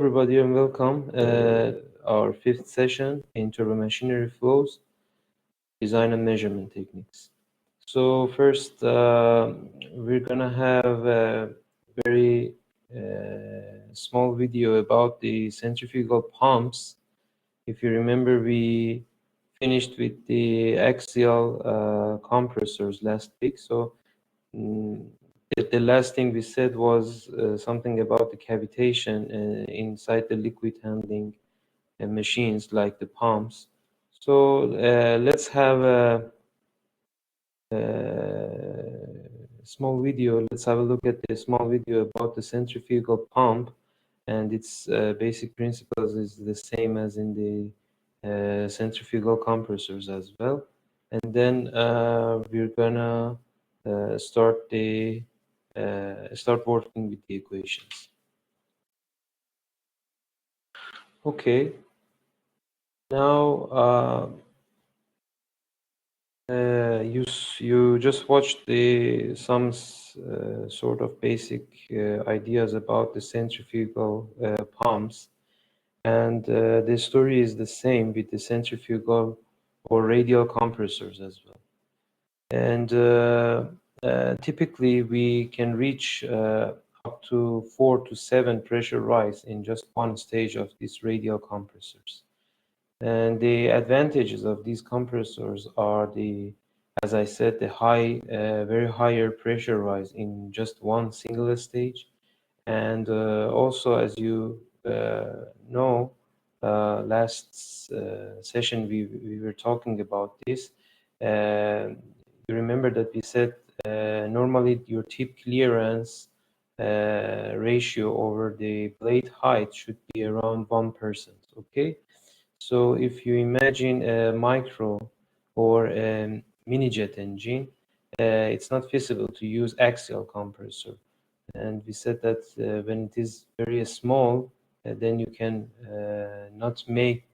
everybody, and welcome. Our fifth session in Turbomachinery flows, design and measurement techniques. So first, we're gonna have a very small video about the centrifugal pumps. If you remember, we finished with the axial compressors last week. So the last thing we said was something about the cavitation inside the liquid handling machines like the pumps. So let's have a small video. Let's have a look at the small video about the centrifugal pump, and its basic principles is the same as in the centrifugal compressors as well. And then we're gonna start working with the equations. Okay. Now you just watched some sort of basic ideas about the centrifugal pumps, and the story is the same with the centrifugal or radial compressors as well. And typically we can reach up to 4 to 7 pressure rise in just one stage of these radial compressors. And the advantages of these compressors are as I said, the very higher pressure rise in just one single stage. And also, as you know, last session we were talking about this. You remember that we said normally your tip clearance ratio over the blade height should be around 1%. Okay, so if you imagine a micro or a mini jet engine, it's not feasible to use axial compressor. And we said that when it is very small, then you can not make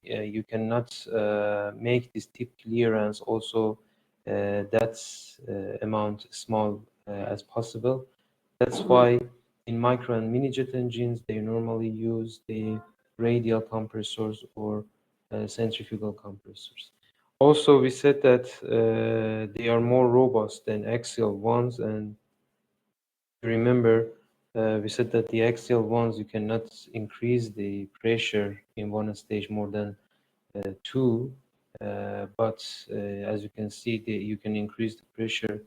make this tip clearance also that amount small as possible. That's why in micro and mini jet engines they normally use the radial compressors or centrifugal compressors. Also, we said that they are more robust than axial ones, and remember, we said that the axial ones, you cannot increase the pressure in one stage more than 2, but as you can see, you can increase the pressure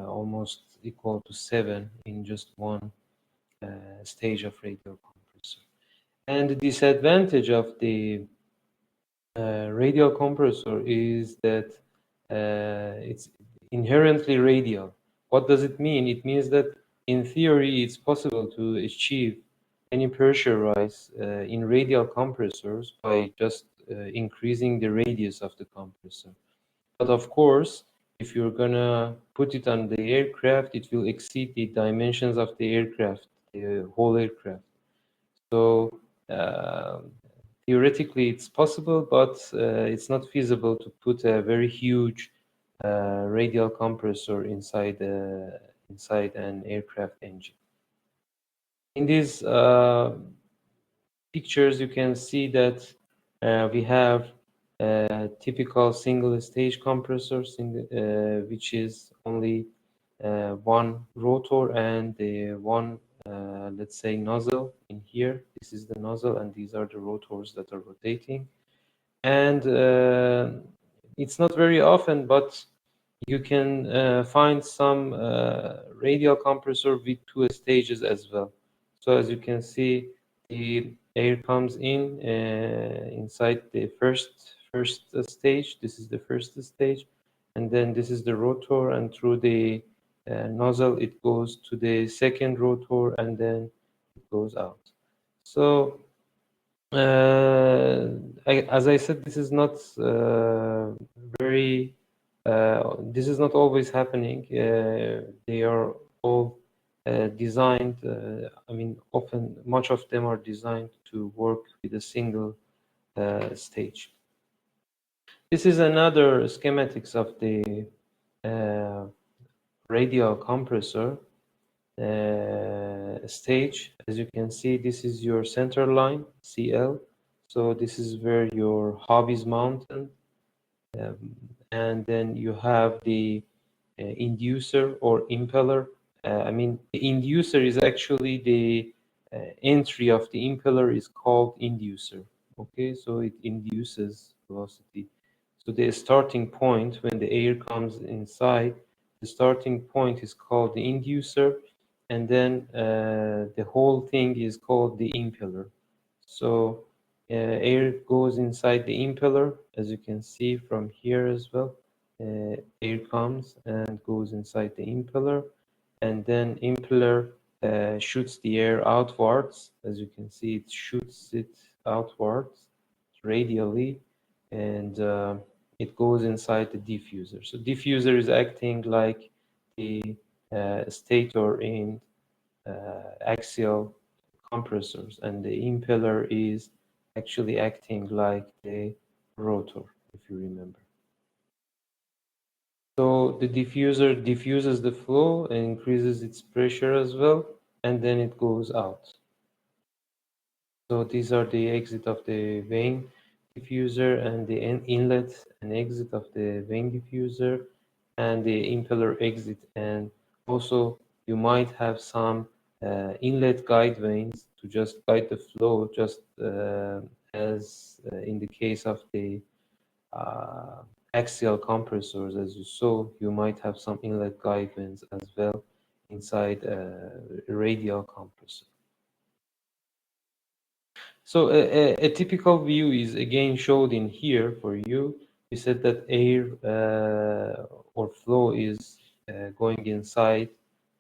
almost equal to 7 in just one stage of radial compressor. And the disadvantage of the radial compressor is that it's inherently radial. What does it mean? It means that in theory it's possible to achieve any pressure rise in radial compressors by just increasing the radius of the compressor. But of course, if you're gonna put it on the aircraft, it will exceed the dimensions of the aircraft, the whole aircraft. So theoretically it's possible, but it's not feasible to put a very huge radial compressor inside an aircraft engine. In these pictures, you can see that we have a typical single stage compressor, which is only one rotor and one let's say nozzle in here. This is the nozzle and these are the rotors that are rotating. And it's not very often, but you can find some radial compressor with 2 stages as well. So as you can see, the air comes in inside the first stage. This is the first stage, and then this is the rotor, and through the nozzle it goes to the second rotor, and then it goes out. So as I said, this is not this is not always happening. They are all designed, I mean, much of them are designed to work with a single stage. This is another schematics of the radial compressor. stage. As you can see, this is your center line, CL. So this is where your hub is mounted. And then you have the inducer or impeller. I mean, the inducer is actually the entry of the impeller is called inducer. Okay, so it induces velocity. So the starting point when the air comes inside, the starting point is called the inducer, and then the whole thing is called the impeller. So air goes inside the impeller, as you can see from here as well. Air comes and goes inside the impeller, and then impeller shoots the air outwards. As you can see, it shoots it outwards radially, and it goes inside the diffuser. So diffuser is acting like the stator in axial compressors, and the impeller is actually acting like the rotor, if you remember. So the diffuser diffuses the flow and increases its pressure as well, and then it goes out. So these are the exit of the vane diffuser and the inlet and exit of the vane diffuser and the impeller exit. And also you might have some inlet guide vanes to just guide the flow, just as in the case of the axial compressors. As you saw, you might have some inlet guide vanes as well inside a radial compressor. So a typical view is again showed in here for you. We said that air or flow is going inside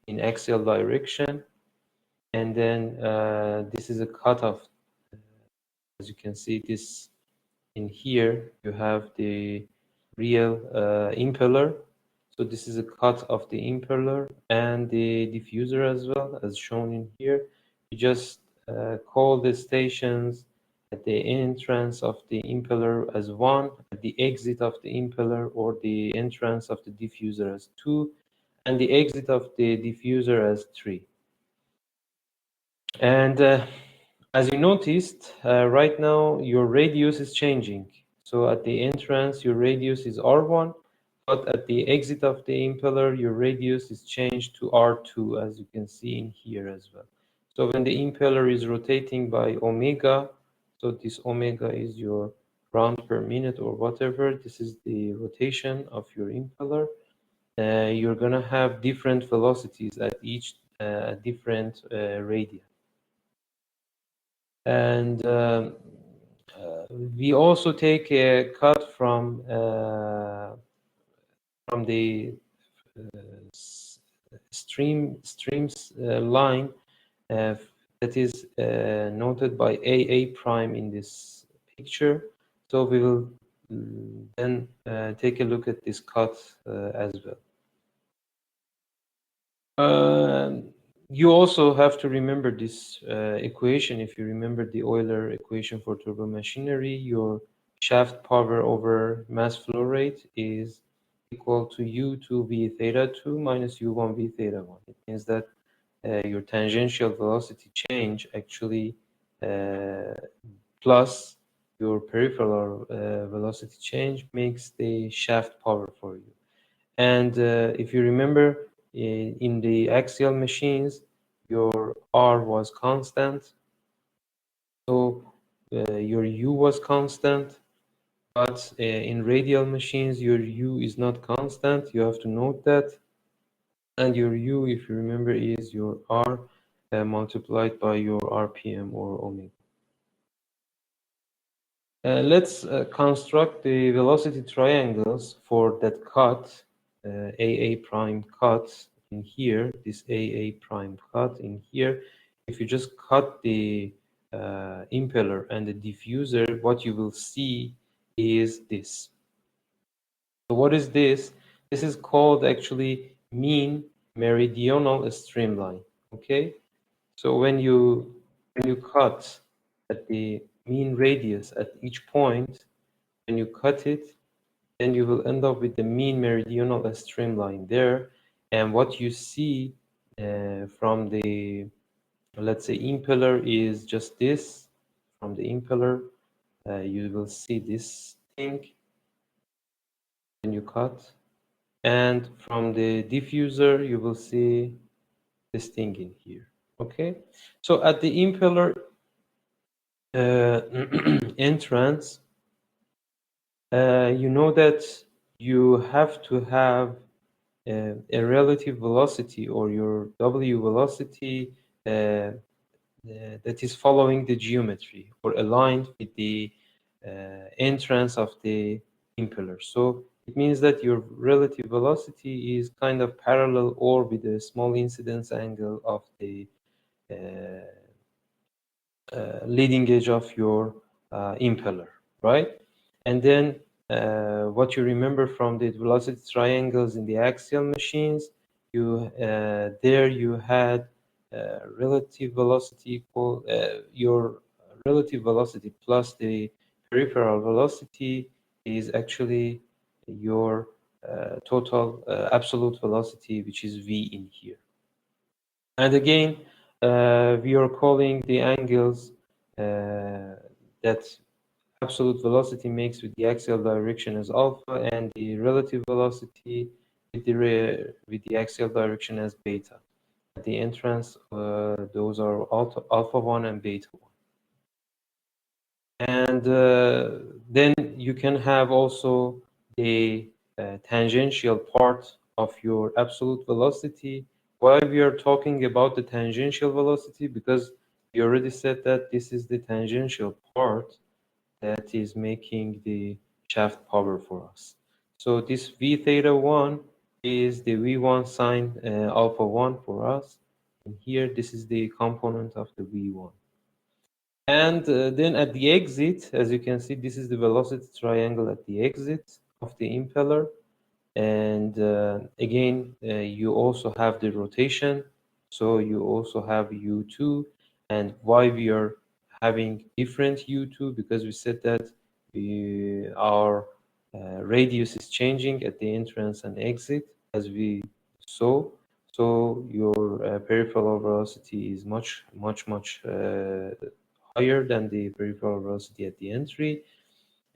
in axial direction, and then this is a cutoff. As you can see, this in here you have the real impeller. So this is a cut of the impeller and the diffuser as well, as shown in here. You just call the stations at the entrance of the impeller as 1, at the exit of the impeller or the entrance of the diffuser as 2, and the exit of the diffuser as 3. And as you noticed, right now your radius is changing. So at the entrance, your radius is R1, but at the exit of the impeller, your radius is changed to R2, as you can see in here as well. So when the impeller is rotating by omega, so this omega is your round per minute or whatever, this is the rotation of your impeller. You're gonna have different velocities at each different radii. And we also take a cut from the streams line that is noted by AA prime in this picture. So we will then take a look at this cut as well. You also have to remember this equation. If you remember the Euler equation for turbomachinery, your shaft power over mass flow rate is equal to U2 V theta 2 minus U1 V theta 1. It means that your tangential velocity change actually plus your peripheral velocity change makes the shaft power for you. And if you remember, in the axial machines, your R was constant, so your U was constant, but in radial machines, your U is not constant. You have to note that. And your U, if you remember, is your R multiplied by your RPM or omega. Let's construct the velocity triangles for that cut, AA prime cut in here, this AA prime cut in here. If you just cut the impeller and the diffuser, what you will see is this. So what is this? This is called actually mean meridional streamline. Okay, so when you cut at the mean radius at each point, when you cut it, then you will end up with the mean meridional streamline there. And what you see from the, let's say, impeller is just this. From the impeller, you will see this thing when you cut. And from the diffuser, you will see this thing in here. Okay, so at the impeller entrance, you know that you have to have a relative velocity, or your W velocity, that is following the geometry or aligned with the entrance of the impeller. So it means that your relative velocity is kind of parallel or with a small incidence angle of the uh, leading edge of your impeller, right? And then what you remember from the velocity triangles in the axial machines, you there you had relative velocity equal your relative velocity plus the peripheral velocity is actually your total absolute velocity, which is v in here. And again, we are calling the angles that absolute velocity makes with the axial direction as alpha, and the relative velocity with the axial direction as beta. At the entrance, those are alpha 1 and beta 1. And then you can have also the tangential part of your absolute velocity. Why we are talking about the tangential velocity? Because we already said that this is the tangential part that is making the shaft power for us. So this V theta 1 is the V1 sine alpha 1 for us. And here, this is the component of the V1. And then at the exit, as you can see, this is the velocity triangle at the exit of the impeller. And again, you also have the rotation. So you also have U2. And why we are having different U2? Because we said that our radius is changing at the entrance and exit, as we saw. So your peripheral velocity is much higher than the peripheral velocity at the entry.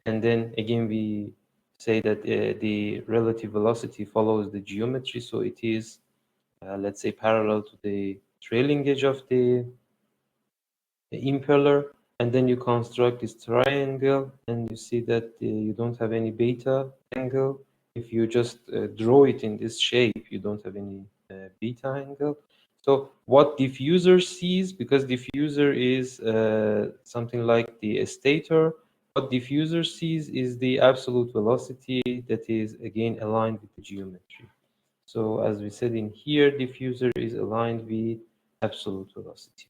And then again, we say that the relative velocity follows the geometry, so it is, let's say, parallel to the trailing edge of the impeller. And then you construct this triangle, and you see that you don't have any beta angle. If you just draw it in this shape, you don't have any beta angle. So what diffuser sees, because diffuser is something like the stator, what diffuser sees is the absolute velocity that is again aligned with the geometry. So as we said in here, diffuser is aligned with absolute velocity.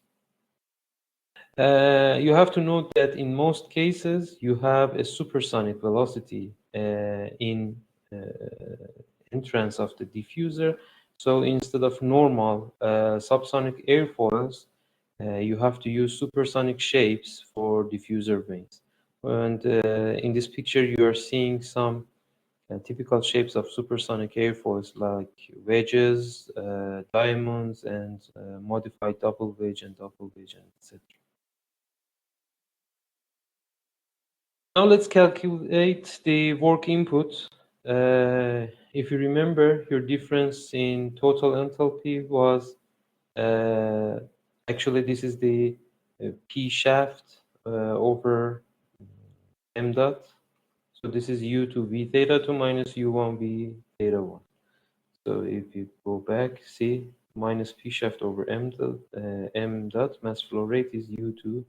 You have to note that in most cases, you have a supersonic velocity in entrance of the diffuser. So instead of normal subsonic airfoils, you have to use supersonic shapes for diffuser vanes. And in this picture, you are seeing some typical shapes of supersonic airfoils like wedges, diamonds, and modified double wedge and double wedge, and etc. Now let's calculate the work input. If you remember, your difference in total enthalpy was actually this is the P shaft over m dot. So this is U2 V theta 2 minus U1 V theta 1. So if you go back, see minus P shaft over m dot mass flow rate is U2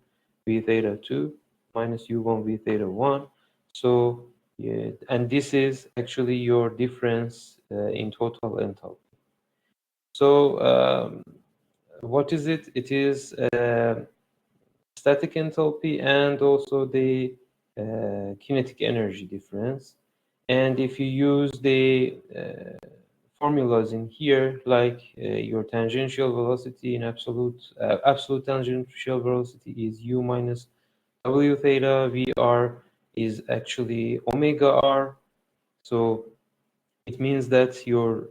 V theta 2 minus U1 V theta 1. So yeah, and this is actually your difference in total enthalpy. So what is it? It is static enthalpy and also the kinetic energy difference. And if you use the formulas in here, like your tangential velocity in absolute tangential velocity is u minus w theta, vr is actually omega r. So it means that your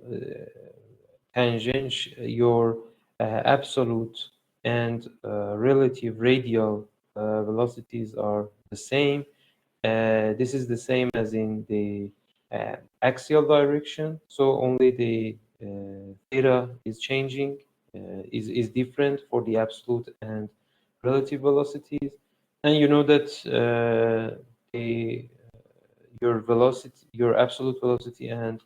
your absolute and relative radial velocities are the same. This is the same as in the axial direction, so only the theta is changing, is different for the absolute and relative velocities. And you know that the your velocity, your absolute velocity and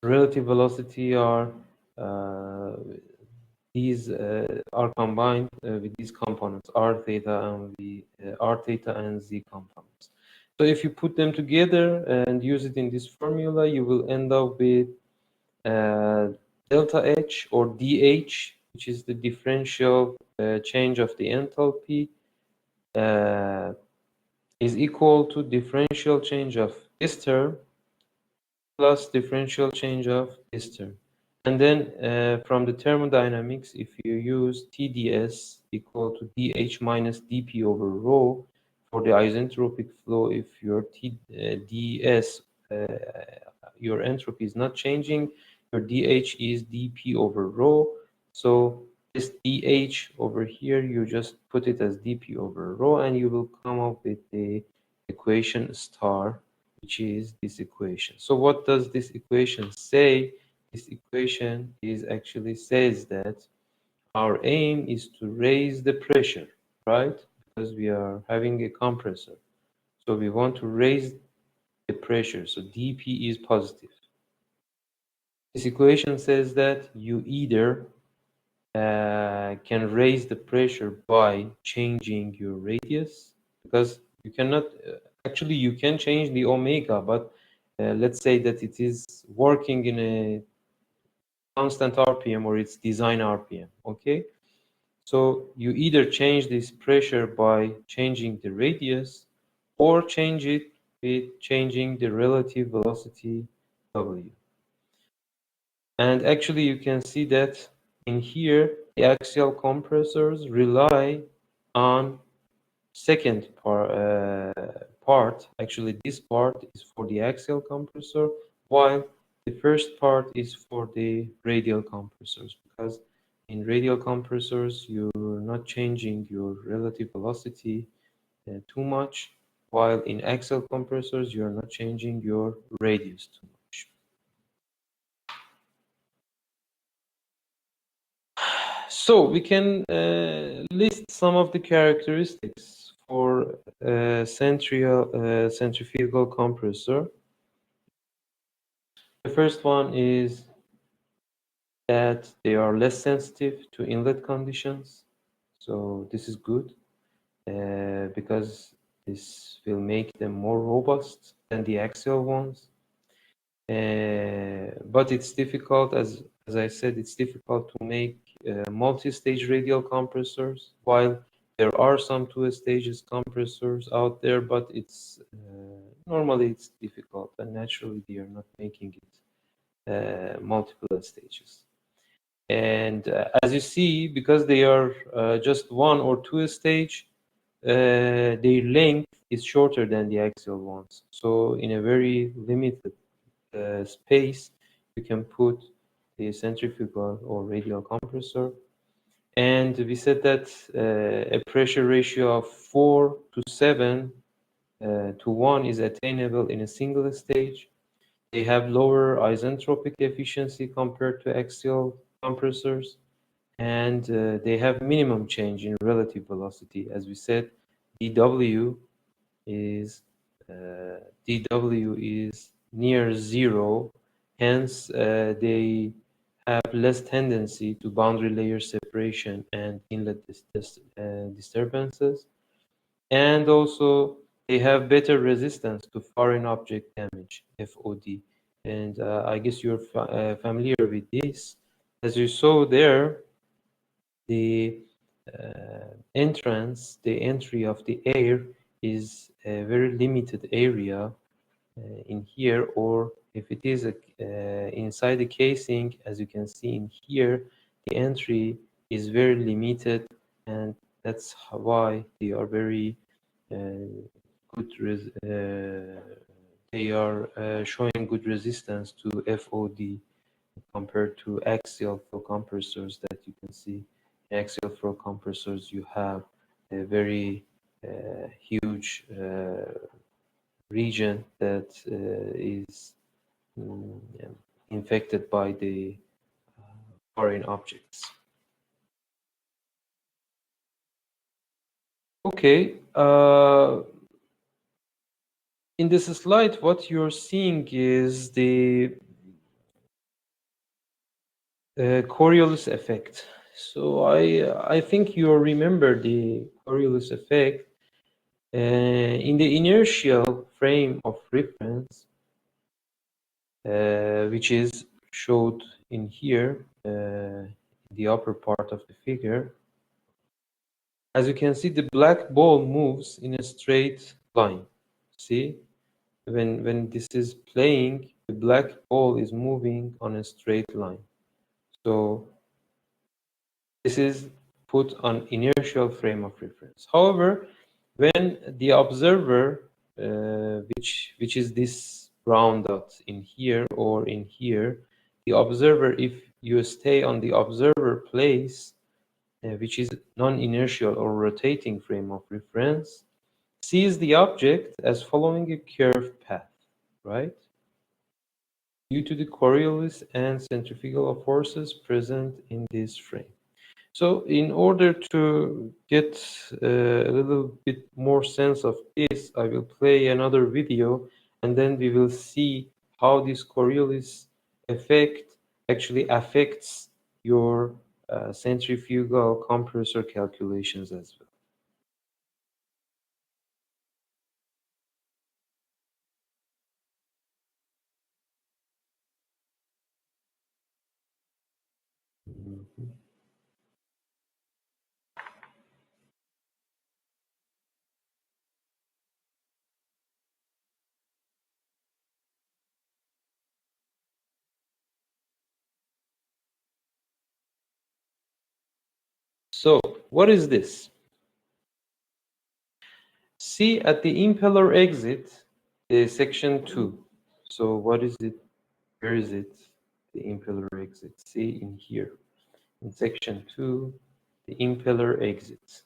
relative velocity are uh, these are combined with these components r theta and the r theta and z components. So if you put them together and use it in this formula, you will end up with delta H or dH, which is the differential change of the enthalpy, is equal to differential change of this term plus differential change of this term. And then from the thermodynamics, if you use TdS equal to dH minus dP over rho for the isentropic flow, if your ds, your entropy is not changing, your dH is dP over rho. So this dH over here, you just put it as dP over rho, and you will come up with the equation star, which is this equation. So what does this equation say? This equation is actually says that our aim is to raise the pressure, right? Because we are having a compressor. So we want to raise the pressure. So dP is positive. This equation says that you either can raise the pressure by changing your radius, because you cannot actually you can change the omega, but let's say that it is working in a constant RPM or its design RPM. Okay, so you either change this pressure by changing the radius or change it with changing the relative velocity W. And actually you can see that in here, the axial compressors rely on second part. Actually, this part is for the axial compressor, while the first part is for the radial compressors, because in radial compressors, you're not changing your relative velocity too much, while in axial compressors, you're not changing your radius too much. So we can list some of the characteristics for centrifugal compressor. The first one is that they are less sensitive to inlet conditions. So this is good because this will make them more robust than the axial ones. But it's difficult, as I said, it's difficult to make multi-stage radial compressors, while there are some two-stages compressors out there, but it's normally it's difficult, and naturally they are not making it multiple stages. And as you see, because they are just one or two stage, their length is shorter than the axial ones. So in a very limited space, you can put the centrifugal or radial compressor. And we said that a pressure ratio of 4 to 7 to 1 is attainable in a single stage. They have lower isentropic efficiency compared to axial compressors, and they have minimum change in relative velocity. As we said, dW is near zero, hence they have less tendency to boundary layer separation and inlet disturbances, and also they have better resistance to foreign object damage, FOD. And I guess you're familiar with this. As you saw there, the the entry of the air is a very limited area in here, or if it is inside the casing, as you can see in here, the entry is very limited, and that's why they are very good. They are showing good resistance to FOD compared to axial flow compressors that you can see. In axial flow compressors, you have a very huge region that is infected by the foreign objects. Okay, in this slide, what you're seeing is the Coriolis effect. So I think you remember the Coriolis effect. In the inertial frame of reference, which is showed in here, the upper part of the figure, as you can see, the black ball moves in a straight line. See, when this is playing, the black ball is moving on a straight line. So this is put on inertial frame of reference. However, when the observer, which is this brown dot in here or in here, the observer, if you stay on the observer place, which is non-inertial or rotating frame of reference, sees the object as following a curved path, right? Due to the Coriolis and centrifugal forces present in this frame. So in order to get a little bit more sense of this, I will play another video and then we will see how this Coriolis effect actually affects your centrifugal compressor calculations as well. Mhm. So what is this? See at the impeller exit, section 2. So what is it? Where is it? The impeller exit. See in here. In section 2, the impeller exit.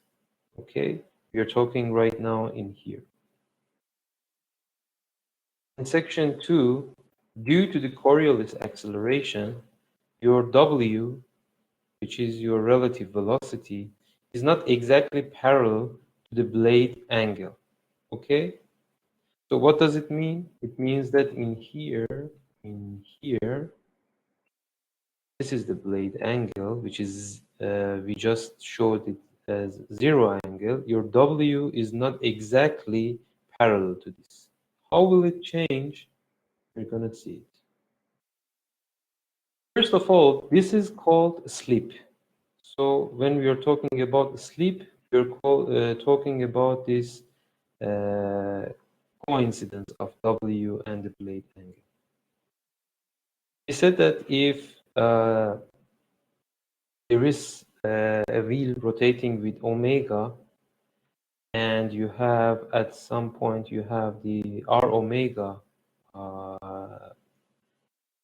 Okay? We are talking right now in here. In section 2, due to the Coriolis acceleration, your W, which is your relative velocity, is not exactly parallel to the blade angle. Okay? So what does it mean? It means that in here, this is the blade angle, which is, we just showed it as 0 angle. Your W is not exactly parallel to this. How will it change? We're going to see it. First of all, this is called slip. So when we are talking about slip, we're talking about this coincidence of W and the blade angle. We said that if there is a wheel rotating with omega, and you have at some point you have the r omega,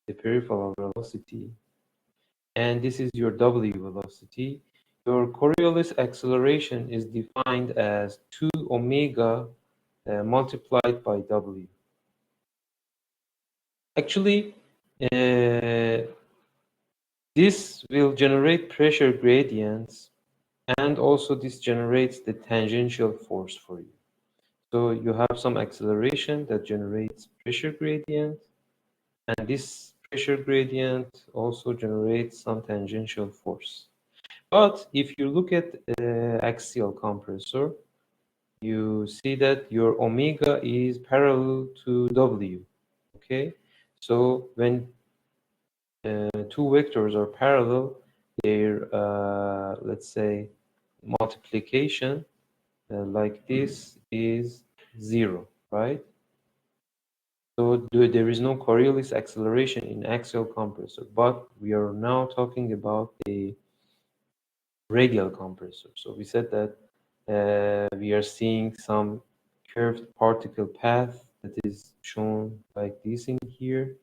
the peripheral velocity, and this is your w velocity. Your Coriolis acceleration is defined as 2 omega multiplied by w. Actually, this will generate pressure gradients, and also this generates the tangential force for you. So you have some acceleration that generates pressure gradient, and this pressure gradient also generates some tangential force. But if you look at axial compressor, you see that your omega is parallel to W. Okay, so when two vectors are parallel, their let's say multiplication like this is 0, right? So there is no Coriolis acceleration in axial compressor, but we are now talking about a radial compressor. So we said that we are seeing some curved particle path that is shown like this in here,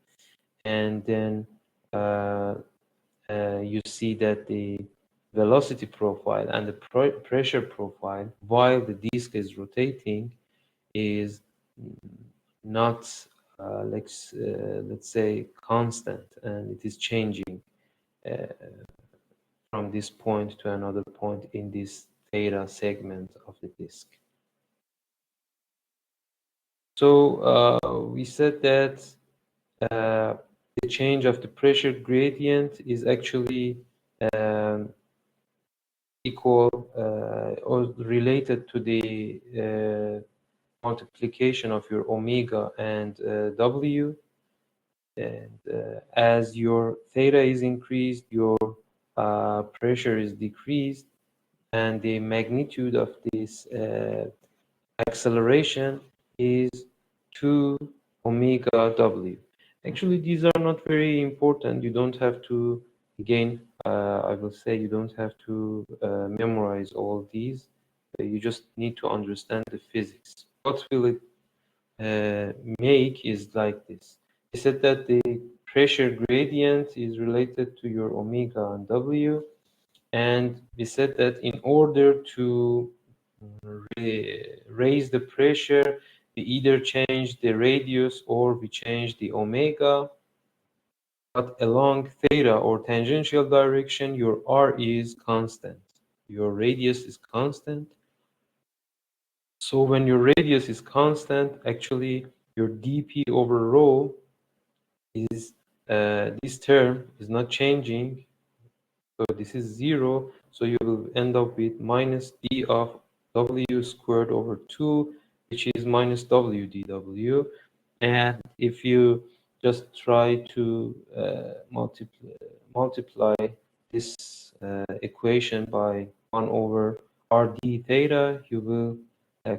and then you see that the velocity profile and the pressure profile while the disk is rotating is not let's say constant, and it is changing uh, from this point to another point in this theta segment of the disk. So we said that the change of the pressure gradient is actually um, equal or related to the multiplication of your omega and W, and as your theta is increased, your pressure is decreased, and the magnitude of this acceleration is 2 omega W. Actually, these are not very important. You don't have to, again, I will say you don't have to memorize all these. You just need to understand the physics. What will it make is like this. He said that the pressure gradient is related to your omega and W, and we said that in order to raise the pressure, we either change the radius or we change the omega, but along theta or tangential direction, your R is constant. Your radius is constant. So when your radius is constant, actually your dP over rho is this term is not changing, so this is 0, so you will end up with minus d of W squared over 2, which is minus W dW. And if you just try to multiply this equation by 1 over R d theta, you will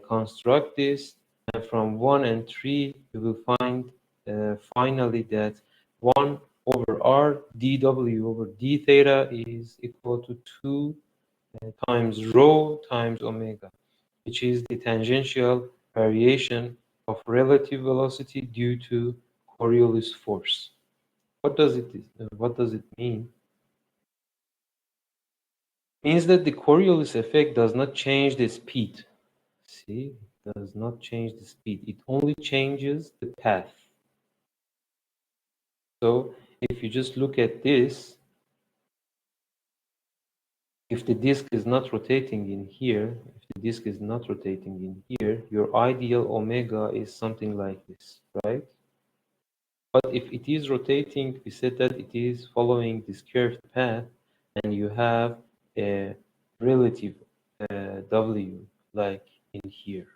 construct this, and from 1 and 3 you will find finally that 1 over R dW over d theta is equal to 2 times rho times omega, which is the tangential variation of relative velocity due to Coriolis force. What does it mean? It means that the Coriolis effect does not change the speed. See, it does not change the speed. It only changes the path. So if you just look at this, if the disk is not rotating in here, if the disk is not rotating in here, your ideal omega is something like this, right? But if it is rotating, we said that it is following this curved path, and you have a relative W like in here.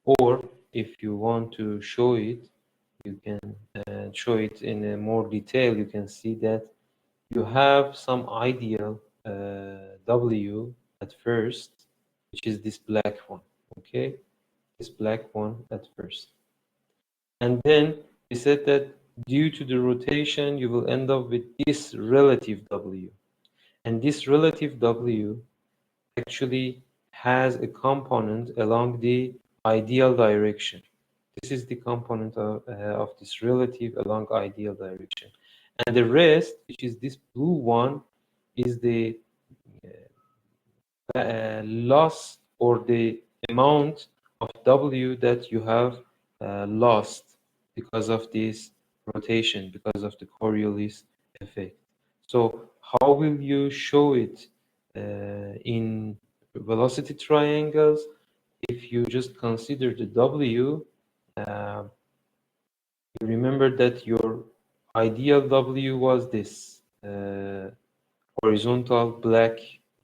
Or if you want to show it, you can show it in a more detail. You can see that you have some ideal W at first, which is this black one, okay? This black one at first. And then we said that due to the rotation, you will end up with this relative W. And this relative W actually has a component along the ideal direction. This is the component of this relative along ideal direction. And the rest, which is this blue one, is the loss or the amount of W that you have lost because of this rotation, because of the Coriolis effect. So how will you show it in velocity triangles? If you just consider the W, you remember that your ideal W was this horizontal black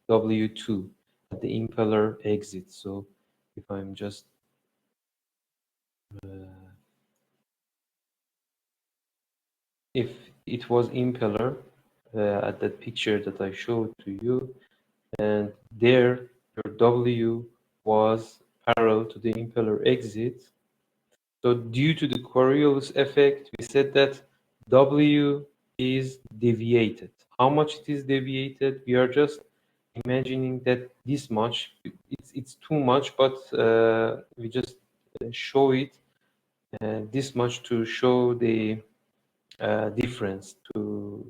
W2 at the impeller exit. So if I'm just if it was impeller at that picture that I showed to you, and there your W was parallel to the impeller exit. So due to the Coriolis effect, we said that W is deviated. How much it is deviated? We are just imagining that this much, it's too much, but we just show it this much to show the difference, to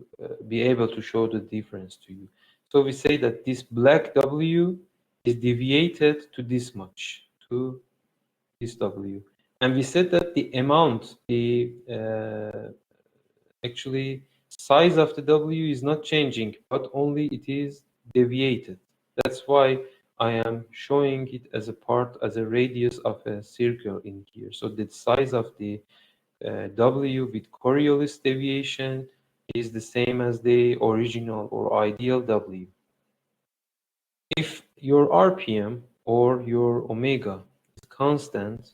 be able to show the difference to you. So we say that this black W is deviated to this much, to this W. And we said that the amount, the actually size of the W is not changing, but only it is deviated. That's why I am showing it as a part, as a radius of a circle in here. So the size of the W with Coriolis deviation is the same as the original or ideal W. If your RPM or your omega is constant,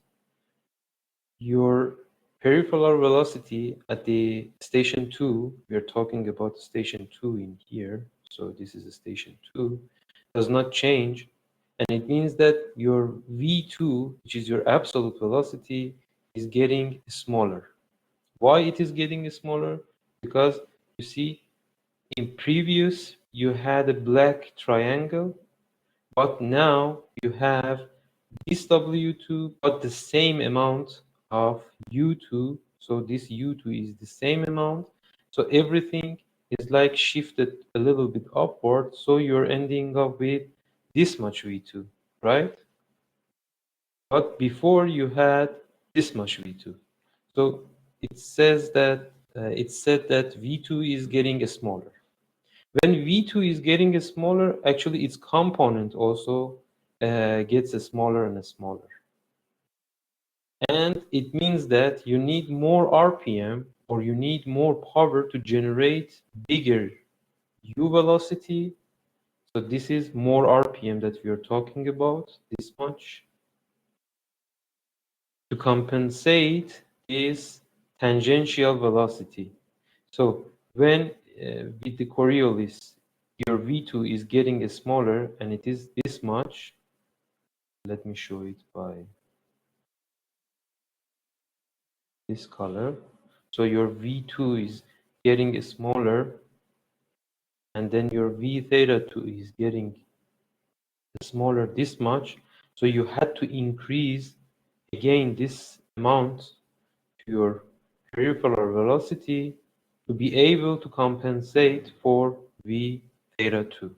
your peripheral velocity at the station 2, we are talking about station 2 in here, so this is a station 2, does not change, and it means that your V2, which is your absolute velocity, is getting smaller. Why it is getting smaller? Because you see, in previous you had a black triangle, but now you have this W2, but the same amount of U2. So this U2 is the same amount. So everything is like shifted a little bit upward. So you're ending up with this much V2, right? But before you had this much V2. So it says that it said that V2 is getting smaller. When V2 is getting smaller, actually its component also gets smaller and smaller. And it means that you need more RPM or you need more power to generate bigger U velocity. So this is more RPM that we are talking about, this much. To compensate this tangential velocity. So when with the Coriolis, your V2 is getting smaller and it is this much. Let me show it by this color. So your V2 is getting smaller and then your V theta 2 is getting smaller this much. So you had to increase again this amount to your peripheral velocity to be able to compensate for V theta 2.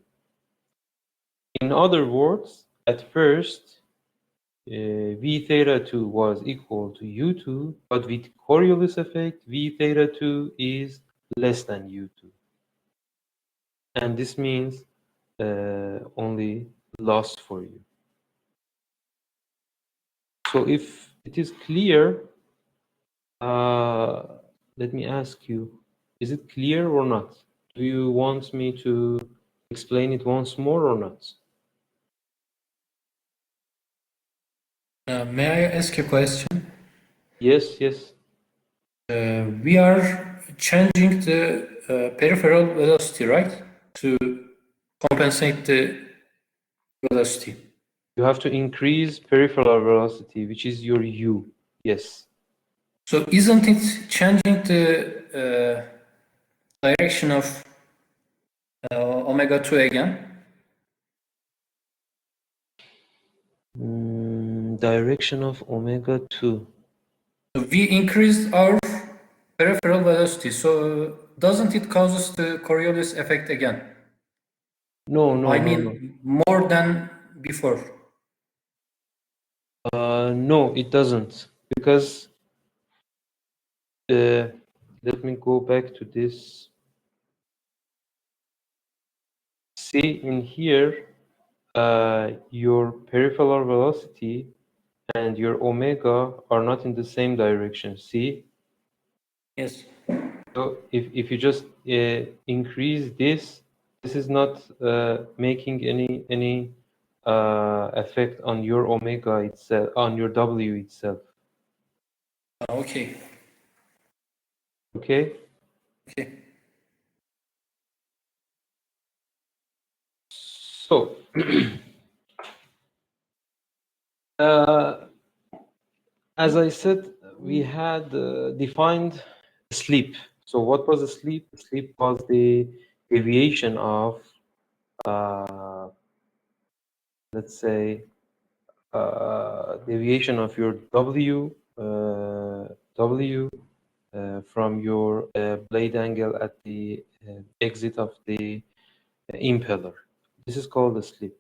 In other words, at first, V theta 2 was equal to U2, but with Coriolis effect, V theta 2 is less than U2. And this means only loss for you. So if it is clear, let me ask you, is it clear or not? Do you want me to explain it once more or not? May I ask a question? Yes, yes. We are changing the peripheral velocity, right? To compensate the velocity. You have to increase peripheral velocity, which is your U. Yes. So isn't it changing the direction of omega 2 again? Direction of omega 2. So we increased our peripheral velocity. So doesn't it causes the Coriolis effect again? No, no, I no, no. mean more than before. No, it doesn't. Because let me go back to this. See in here, your peripheral velocity and your omega are not in the same direction. See? Yes. So if you just increase this, this is not making any effect on your omega itself, on your W itself. Okay. Okay? Okay. So as I said, we had defined sleep. So what was the sleep? Sleep was the deviation of, let's say, deviation of your W, W from your blade angle at the exit of the impeller. This is called a slip.